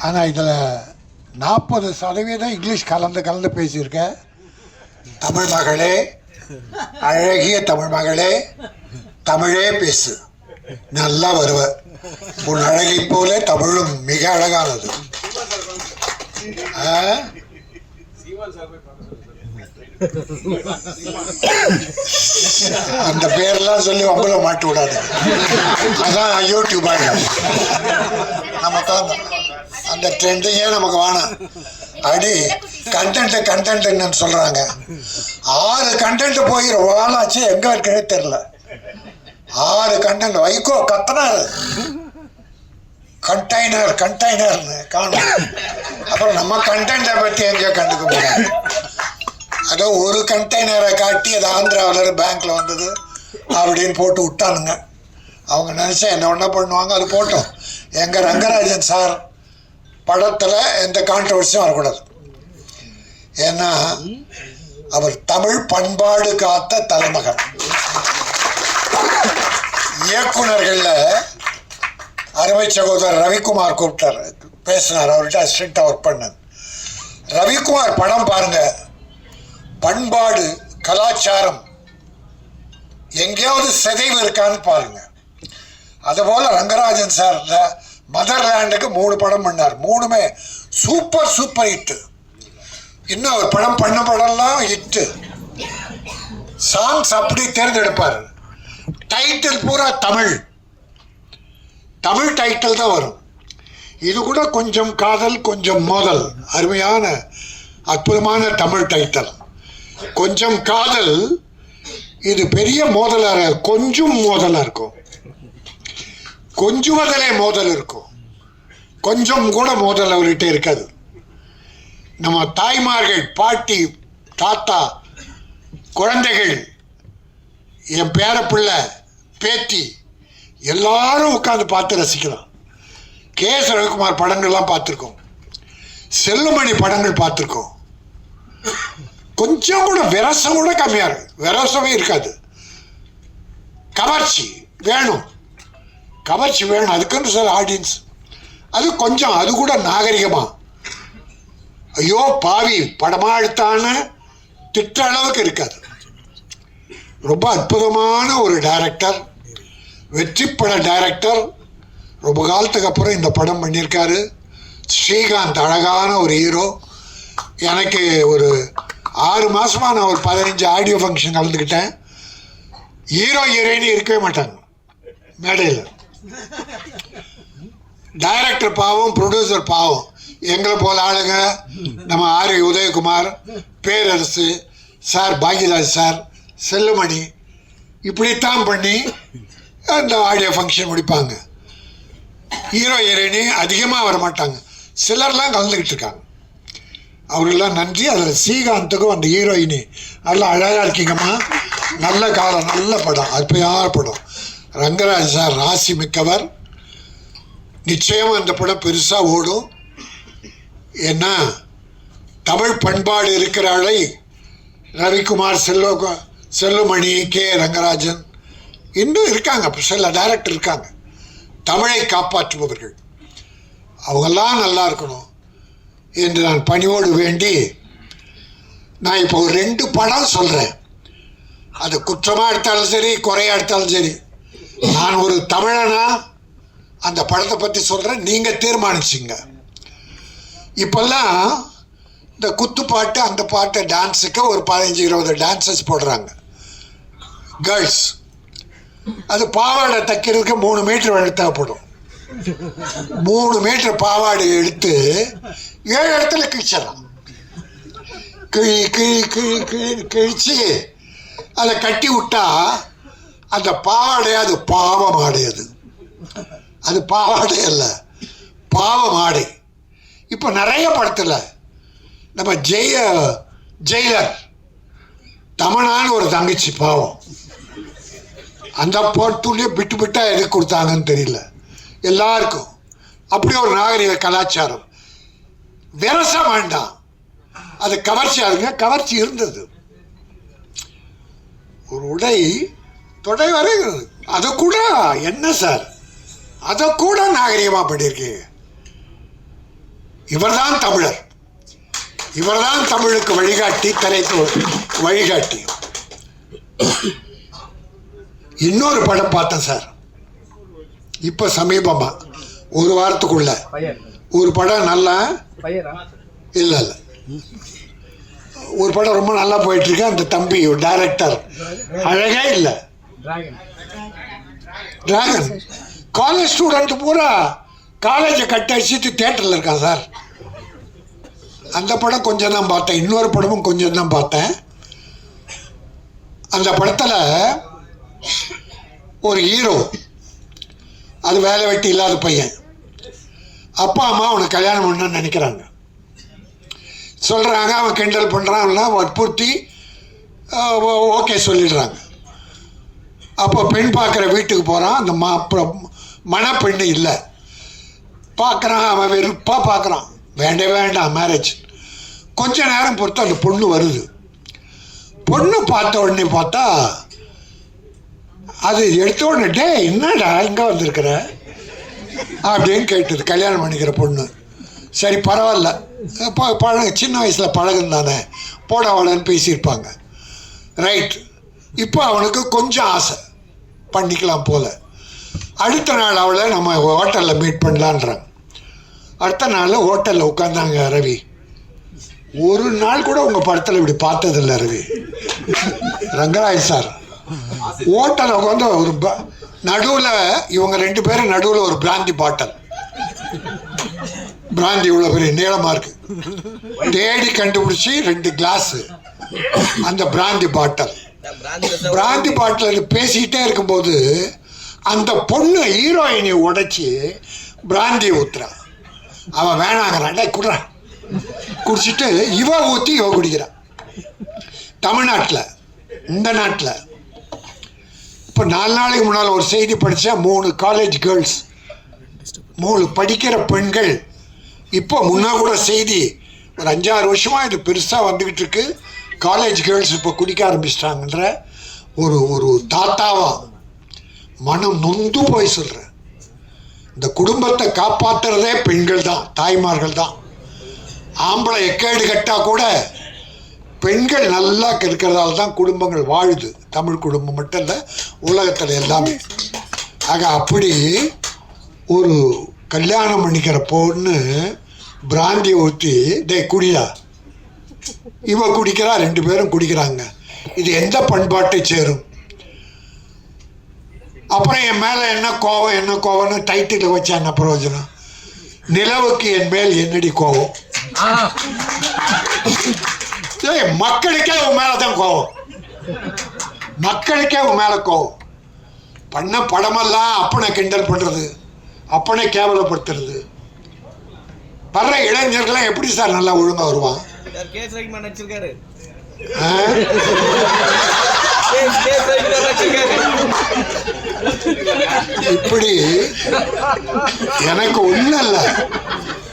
ஆனால் இதில் 40% இங்கிலீஷ் கலந்து பேசியிருக்கேன். தமிழ் மகளே, அழகிய தமிழ் மகளே, தமிழே பேசு, நல்லா வருவ. உன் அழகை போல தமிழும் மிக அழகானது. அந்த பேரெல்லாம் சொல்லி உங்களை மாட்டி விடாது. அதான் யூடியூப் நமக்கு அந்த ட்ரெண்டிங்கே நமக்கு வேணும். அப்படி கண்டென்ட் சொல்றாங்க. 6 கண்டென்ட் போய் வாழாச்சு, எங்க இருக்குன்னு தெரியல. 6 கண்டென்ட். வைகோ கத்தனாரு கண்டெய்னர்னு காணும். அப்புறம் நம்ம கண்டென்ட்டை பற்றி எங்கேயோ கண்டுக்க முடியாது. அதோ ஒரு கண்டெய்னரை காட்டி அது ஆந்திராவில் பேங்க்கில் வந்தது அப்படின்னு போட்டு விட்டானுங்க. அவங்க நினச்சா என்ன பண்ணுவாங்க, அது போட்டோம். எங்கள் ரங்கராஜன் சார் படத்தில் எந்த கான்ட்ரவர்சியும் வரக்கூடாது. ஏன்னா அவர் தமிழ் பண்பாடு காத்த தலைமகன். இயக்குனர்களில் அருமை சகோதரர் ரவிக்குமார் கூப்பிட்டார், பேசினார். அவர்கிட்ட அசிஸ்டண்ட்டாக ஒர்க் பண்ணேன். ரவிக்குமார் படம் பாருங்க, பண்பாடு கலாச்சாரம் எங்கேயாவது சிதைவு இருக்கான்னு பாருங்க. அதுபோல் ரங்கராஜன் சார் மதர்லேண்டுக்கு 3 படம் பண்ணார். 3மே சூப்பர் ஹிட்டு. இன்னும் அவர் படம் பண்ண படம்லாம் ஹிட்டு. சாங்ஸ் அப்படி தேர்ந்தெடுப்பார். டைட்டில் பூரா தமிழ் டைட்டில் தான் வரும். இது கூட கொஞ்சம் காதல் கொஞ்சம் மோதல், அருமையான அற்புதமான தமிழ் டைட்டில். கொஞ்சம் காதல், இது பெரிய மோதலாக, கொஞ்சம் மோதலாக இருக்கும். கொஞ்சுவதிலே மோதல் இருக்கும், கொஞ்சம் கூட மோதல் அவர்கிட்ட இருக்காது. நம்ம தாய்மார்கள், பாட்டி, தாத்தா, குழந்தைகள், என் பேர பிள்ளை, பேத்தி எல்லாரும் உட்காந்து பார்த்து ரசிக்கலாம். கே.எஸ். ரவிக்குமார் படங்கள்லாம் பார்த்துருக்கோம். செல்லுமணி படங்கள் பார்த்துருக்கோம். கொஞ்சம் கூட விரசம் கூட கம்மியாக இருக்கு, விரசமே இருக்காது. கவர்ச்சி வேணும், அதுக்குன்னு சார் ஆடியன்ஸ். அது கொஞ்சம், அது கூட நாகரிகமாக, ஐயோ பாவி படமா எடுத்தான்னு திட்ட அளவுக்கு இருக்காது. ரொம்ப அற்புதமான ஒரு டைரக்டர், வெற்றி பட டைரக்டர். ரொம்ப காலத்துக்கு அப்புறம் இந்த படம் பண்ணியிருக்காரு. ஸ்ரீகாந்த் அழகான ஒரு ஹீரோ. எனக்கு ஒரு 6 மாதமாக நான் ஒரு 15 ஆடியோ ஃபங்க்ஷன் கலந்துக்கிட்டேன். ஹீரோயின் இருக்கவே மாட்டாங்க மேடையில். டைரக்டர் பாவம், ப்ரொடியூசர் பாவம். எங்களை போல ஆளுங்க, நம்ம ஆர் உதயகுமார், பேரரசு சார், பாக்யராஜ் சார், செல்லுமணி, இப்படித்தான் பண்ணி அந்த ஆடியோ ஃபங்க்ஷன் முடிப்பாங்க. ஹீரோயினி அதிகமாக வரமாட்டாங்க. சிலர்லாம் கலந்துக்கிட்டு இருக்காங்க. அவர்களெலாம் நன்றி. அதில் ஸ்ரீகாந்துக்கும் அந்த ஹீரோயினி நல்லா அழகாக இருக்கீங்கம்மா, நல்ல காலம், நல்ல படம், அற்புதமான படம். ரங்கராஜ் சார் ராசி மிக்கவர். நிச்சயமாக அந்த படம் பெருசாக ஓடும். ஏன்னா தமிழ் பண்பாடு இருக்கிற ஆளை ரவிக்குமார், செல்லுமணி, கே. ரங்கராஜன் இன்னும் இருக்காங்க, சில டைரக்டர் இருக்காங்க, தமிழை காப்பாற்றுபவர்கள். அவங்கெல்லாம் நல்லா இருக்கணும் என்று நான் பணிவோடு வேண்டி, நான் இப்போ ஒரு 2 படம் சொல்கிறேன். அது குற்றமாக எடுத்தாலும் சரி, குறையாக எடுத்தாலும் சரி, நான் ஒரு தமிழனா அந்த படத்தை பற்றி சொல்கிறேன், நீங்கள் தீர்மானிச்சிங்க. இப்போல்லாம் இந்த குத்துப்பாட்டு, அந்த பாட்டு, டான்ஸுக்கு ஒரு 15-20 டான்ஸஸ் போடுறாங்க கேர்ள்ஸ். அது பாவாடை தைக்கிறதுக்கு 3 மீட்டர் வழி தேவைப்படும். 3 மீட்டர் பாவாடை எடுத்து 7 இடத்துல கிழிச்சிடலாம். கிழிச்சு அதை கட்டி விட்டா அந்த பாவாடை, அது பாவம் ஆடை. அது பாவாடை அல்ல, பாவம் ஆடை. இப்போ நிறைய படத்தில் நம்ம ஜெயிலர் தமனான்னு ஒரு தங்கச்சி பாவம், அந்த போட்டுள்ளே விட்டா எதுக்கு கொடுத்தாங்கன்னு தெரியல. எல்லாருக்கும் அப்படி ஒரு நாகரிக கலாச்சாரம். விரசம் வேண்டாம், அது கவர்ச்சி. ஆகுங்க, கவர்ச்சி இருந்தது. ஒரு உடை தொடை வரை, அதை கூட என்ன சார், அதை கூட நாகரிகமாக பண்ணியிருக்கீங்க. இவர்தான் தமிழர், இவர்தான் தமிழுக்கு வழிகாட்டி, தலைக்கு வழிகாட்டி. இன்னொரு படம் பார்த்தேன் சார், இப்போ சமீபமா ஒரு வாரத்துக்குள்ள ஒரு படம். நல்லா இல்லை இல்லை, ஒரு படம் ரொம்ப நல்லா போயிட்டு இருக்கு. அந்த தம்பி டைரக்டர் அழகே இல்லை. டிராகன் காலேஜ் ஸ்டூடெண்ட் பூரா காலேஜை கட்டடிச்சிட்டு தியேட்டரில் இருக்கான் சார். அந்த படம் கொஞ்சம் தான் பார்த்தேன். இன்னொரு படமும் கொஞ்சம் தான் பார்த்தேன். அந்த படத்தில் ஒரு ஹீரோ, அது வேலை வெட்டி இல்லாத பையன். அப்பா அம்மா அவனை கல்யாணம் பண்ணணும்னு நினைக்கிறாங்க, சொல்கிறாங்க. அவன் கிண்டல் பண்ணுறான்ல, வற்புறுத்தி ஓகே சொல்லிடுறாங்க. அப்போ பெண் பார்க்குற வீட்டுக்கு போகிறான். அந்த மணப்பெண்ணு இல்லை. பார்க்குறான், அவன் வெறுப்பாக பார்க்குறான். வேண்டாம் மேரேஜ். கொஞ்ச நேரம் பொறுத்து அந்த பொண்ணு வருது. பொண்ணு பார்த்த உடனே பார்த்தா, அது எடுத்த உடனே, டே என்னடா இங்கே வந்திருக்கிற அப்படின்னு கேட்டது. கல்யாணம் பண்ணிக்கிற பொண்ணு. சரி பரவாயில்ல, சின்ன வயசில் பழகம் தானே, போட வாடன்னு பேசியிருப்பாங்க. ரைட். இப்போ அவனுக்கு கொஞ்சம் ஆசை, பண்ணிக்கலாம் போல. அடுத்த நாள் அவளை நம்ம ஹோட்டலில் மீட் பண்ணலான்றாங்க. அடுத்த நாள் ஹோட்டலில் உட்காந்தாங்க. ரவி, ஒரு நாள் கூட உங்கள் படத்தில் இப்படி பார்த்ததில்லை ரவி. ரங்கராஜ் சார் ஹோட்டலில் உட்காந்து ஒரு நடுவில், இவங்க 2 பேரும் நடுவில் ஒரு பிராந்தி பாட்டில். பிராந்தி இவ்வளோ பெரிய நீளமாக இருக்கு. தேடி கண்டுபிடிச்சி 2 கிளாஸு அந்த பிராந்தி பாட்டில். பிராந்தி பாட்டில் பேசிக்கிட்டே இருக்கும்போது அந்த பொண்ணு ஹீரோயினை உடைச்சி பிராந்தி ஊத்துறான். அவன் வேணாங்கிறான், டே குடுறான். குடிச்சிட்டு இவ ஊற்றி இவ குடிக்கிறான். தமிழ்நாட்டில், இந்த நாட்டில் இப்போ 4 நாளைக்கு முன்னால் ஒரு செய்தி படித்தா, 3 காலேஜ் கேர்ள்ஸ், 3 படிக்கிற பெண்கள். இப்போ முன்னா கூட செய்தி, ஒரு 5-6 வருஷமாக இது பெருசாக வந்துக்கிட்டு இருக்கு. காலேஜ் கேர்ள்ஸ் இப்போ குடிக்க ஆரம்பிச்சிட்டாங்கன்ற ஒரு தாத்தாவா மனம் நொந்து போய் சொல்கிறேன். இந்த குடும்பத்தை காப்பாற்றுறதே பெண்கள் தான், தாய்மார்கள் தான். ஆம்பளை எக்கேடு கட்டால் கூட பெண்கள் நல்லா இருக்கிறதால தான் குடும்பங்கள் வாழுது. தமிழ் குடும்பம் மட்டும் இல்லை, உலகத்தில் எல்லாமே. ஆக அப்படி ஒரு கல்யாணம் பண்ணிக்கிற பொண்ணு பிராந்தியை ஊற்றி, டே குடியா, இவ குடிக்கிறா, 2 பேரும் குடிக்கிறாங்க. இது எந்த பண்பாட்டை சேரும்? அப்புறம் என் மேலே என்ன கோவம்னு டைட்டில் வச்சா என்ன பிரயோஜனம்? நிலவுக்கு என் மேல் என்னடி கோவம்? மக்களுக்கே உன் மேலே தான் கோவம். மக்களுக்கே உன் மேலே கோவம். பண்ண படமெல்லாம் அப்பனை கிண்டல் பண்ணுறது, அப்பனை கேவலப்படுத்துறது. வர்ற இளைஞர்கள்லாம் எப்படி சார் நல்லா ஒழுங்காக வருவான்? இப்படி எனக்கு ஒன்றும் இல்லை,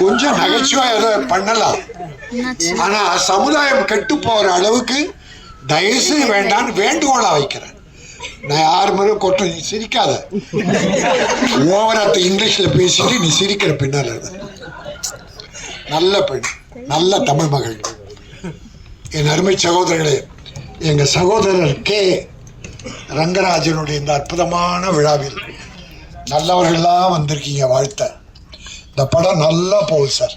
கொஞ்சம் நகைச்சுவா ஏதோ பண்ணலாம். ஆனா சமுதாயம் கெட்டு போகிற அளவுக்கு தயவுசெய்து வேண்டான்னு வேண்டுகோளா வைக்கிறேன். நான் யார் மேலே கொட்டும், நீ சிரிக்காத. ஓவராத்த இங்கிலீஷில் பேசிட்டு நீ சிரிக்கிற பின்னால். நல்ல பெண், நல்ல தமிழ் மகள். என் அருமை சகோதரர்களே, எங்கள் சகோதரர் கே ரங்கராஜனுடைய இந்த அற்புதமான விழாவில் நல்லவர்கள்லாம் வந்திருக்கீங்க. வாழ்த்த. இந்த படம் நல்லா போகுது சார்.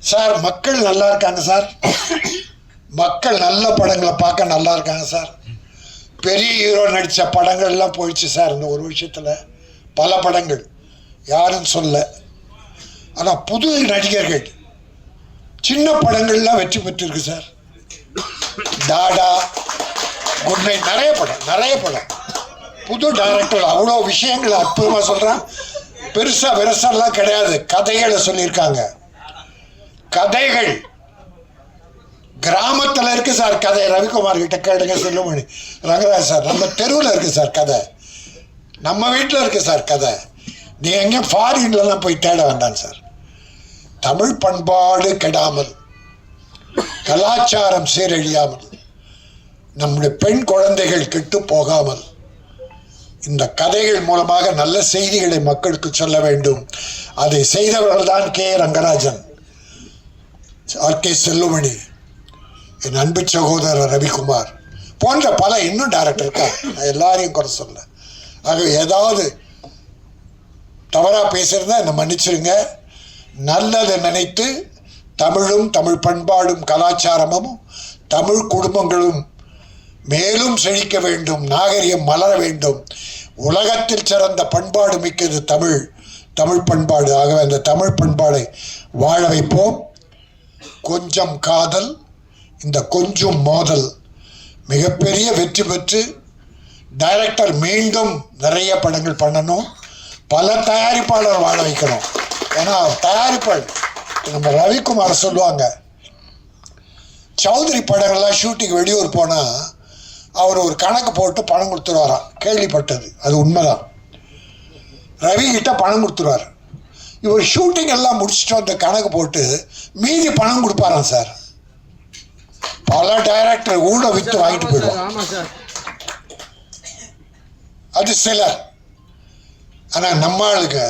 சார் மக்கள் நல்லா இருக்காங்க சார். மக்கள் நல்ல படங்களை பார்க்க நல்லா இருக்காங்க சார். பெரிய ஹீரோ நடித்த படங்கள்லாம் போயிடுச்சு சார் இந்த ஒரு விஷயத்தில். பல படங்கள் யாரும் சொல்ல. ஆனால் புது நடிகர்கள் சின்ன படங்கள்லாம் வெற்றி பெற்றிருக்கு சார். டாடா, குட் நைட், நிறைய படம் புது டைரக்டர் அவ்வளோ விஷயங்கள் அற்புதமாக சொல்கிறான். பெருசாக விரசம்லாம் கிடையாது. கதைகளை சொல்லியிருக்காங்க. கதைகள் கிராமத்தில் இருக்கு சார். கதை ரவிக்குமார் கிட்ட கேளுங்க, செல்லுமணி, ரங்கராஜ் சார். நம்ம தெருவில் இருக்கு சார் கதை. நம்ம வீட்டில் இருக்கு சார் கதை. நீ எங்கேயும் ஃபாரின்லாம் போய் தேட வேண்டாம் சார். தமிழ் பண்பாடு கெடாமல், கலாச்சாரம் சீரழியாமல், நம்முடைய பெண் குழந்தைகள் கெட்டு போகாமல் இந்த கதைகள் மூலமாக நல்ல செய்திகளை மக்களுக்கு சொல்ல வேண்டும். அதை செய்தவர்கள் தான் கே ரங்கராஜன். ஆர்கே செல்லுமணி, என் அன்பு சகோதரர் ரவிக்குமார் போன்ற பல இன்னும் டைரக்டர் இருக்காங்க. நான் எல்லாரையும் குறை சொல்ல. ஆகவே ஏதாவது தவறாக பேசுகிறதா என்னை மன்னிச்சிருங்க. நல்லதை நினைத்து தமிழும் தமிழ் பண்பாடும் கலாச்சாரமும் தமிழ் குடும்பங்களும் மேலும் செழிக்க வேண்டும், நாகரிகம் மலர வேண்டும். உலகத்தில் சிறந்த பண்பாடு மிக்கது தமிழ், தமிழ் பண்பாடு. ஆகவே அந்த தமிழ் பண்பாடை வாழ வைப்போம். கொஞ்சம் காதல், இந்த கொஞ்சம் மோதல் மிகப்பெரிய வெற்றி பெற்று டைரக்டர் மீண்டும் நிறைய படங்கள் பண்ணணும், பல தயாரிப்பாளர் வாழ வைக்கணும். ஏன்னா தயாரிப்பாளர் நம்ம ரவிக்குமார் சொல்லுவாங்க, சௌத்ரி படங்கள்லாம் ஷூட்டிங் வெளியூர் போனால் அவர் ஒரு கணக்கு போட்டு பணம் கொடுத்துருவாராம். கேள்விப்பட்டது, அது உண்மைதான். ரவி கிட்ட பணம் கொடுத்துருவார். இவர் ஷூட்டிங் எல்லாம் முடிச்சுட்டு அந்த கணக்கு போட்டு மீதி பணம் கொடுப்பாராம் சார். பல டைரக்டர் கூட வித்து வாங்கிட்டு போயிடுவாங்க. அது சிலர். ஆனால் நம்ம ஆளுக்கு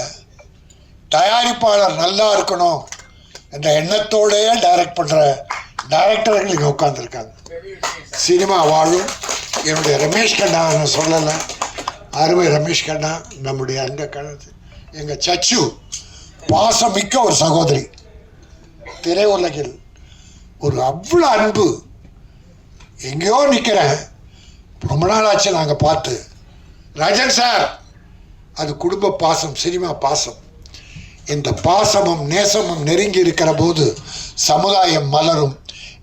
தயாரிப்பாளர் நல்லா இருக்கணும் என்ற எண்ணத்தோடையே டைரக்ட் பண்ணுற டைரக்டர்கள் இங்கே உட்காந்துருக்காங்க. சினிமா வாழும். என்னுடைய ரமேஷ் கண்ணா சொல்லலை, அருமை ரமேஷ் கண்ணா, நம்முடைய அங்கே கணத்து எங்கள் சச்சு பாசமிக்க ஒரு சகோதரி. திரையுலகில் ஒரு அவ்வளோ அன்பு. எங்கேயோ நிற்கிறேன், ரொம்ப நாள் ஆச்சு நாங்கள் பார்த்து. ராஜன் சார், அது குடும்ப பாசம், சினிமா பாசம். இந்த பாசமும் நேசமும் நெருங்கி இருக்கிற போது சமுதாயம் மலரும்.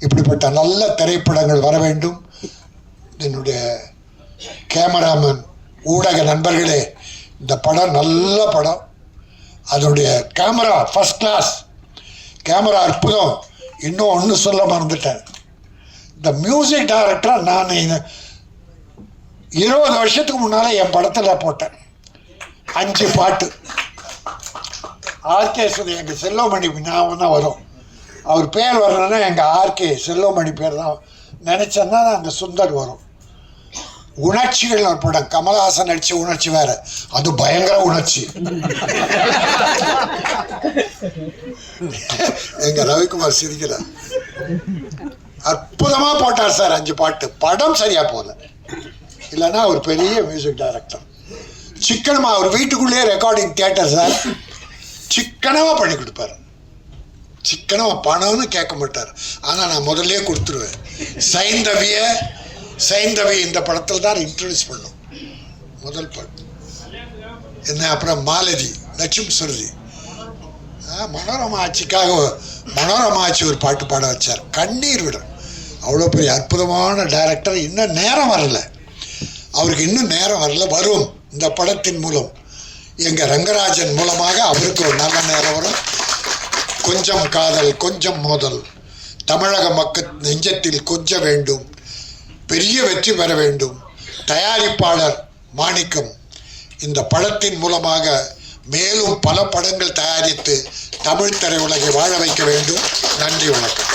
இப்படிப்பட்ட நல்ல திரைப்படங்கள் வர வேண்டும். என்னுடைய கேமராமேன், ஊடக நண்பர்களே, இந்த படம் நல்ல படம். அதனுடைய கேமரா ஃபர்ஸ்ட் கிளாஸ், கேமரா அற்புதம். இன்னும் ஒன்று சொல்ல மறந்துட்டேன். இந்த மியூசிக் டைரக்டராக நான் 20 வருஷத்துக்கு முன்னால் என் படத்தில் போட்டேன் 5 பாட்டு. ஆர்கே சொல்லி எங்கள் செல்வமணி ஞாபகம் தான் வரும். அவர் பேர் வரணுன்னா எங்கள் ஆர்கே செல்வமணி பேர் தான் நினச்சேன்னா அங்கே சுந்தர் வரும். உணர்ச்சிகள் ஒரு படம், கமல்ஹாசன் நடிச்ச உணர்ச்சி வேற, அது பயங்கர உணர்ச்சி. எங்க ரவிக்குமார் சிரிக்கிறார். அற்புதமா போட்டார் சார் 5 பாட்டு. படம் சரியா போல, இல்லைன்னா அவர் பெரிய மியூசிக் டைரக்டர். சிக்கனமா அவர் வீட்டுக்குள்ளேயே ரெக்கார்டிங் தியேட்டர் சார், சிக்கனமா பண்ணி கொடுப்பாரு. சிக்கனமா பணம்னு கேட்க மாட்டார். ஆனால் நான் முதல்ல கொடுத்துருவேன். சைந்தவி இந்த படத்தில் தான் இன்ட்ரடியூஸ் பண்ணோம், முதல் பாட்டு என்ன. அப்புறம் மாலதி, லட்சுமி சுருதி, மனோரமா ஆட்சிக்காக மனோரமா ஆட்சி ஒரு பாட்டு பாட வச்சார், கண்ணீர் விடும். அவ்வளோ பெரிய அற்புதமான டைரக்டர். இன்னும் நேரம் வரல அவருக்கு, இன்னும் நேரம் வரல, வரும். இந்த படத்தின் மூலம் எங்கள் ரங்கராஜன் மூலமாக அவருக்கு ஒரு நல்ல நேரம் வரும். கொஞ்சம் காதல் கொஞ்சம் மோதல் தமிழக மக்கள் நெஞ்சத்தில் கொஞ்ச வேண்டும், பெரிய வெற்றி பெற வேண்டும். தயாரிப்பாளர் மாணிக்கம் இந்த படத்தின் மூலமாக மேலும் பல படங்கள் தயாரித்து தமிழ் திரையுலகை வாழ வைக்க வேண்டும். நன்றி, வணக்கம்.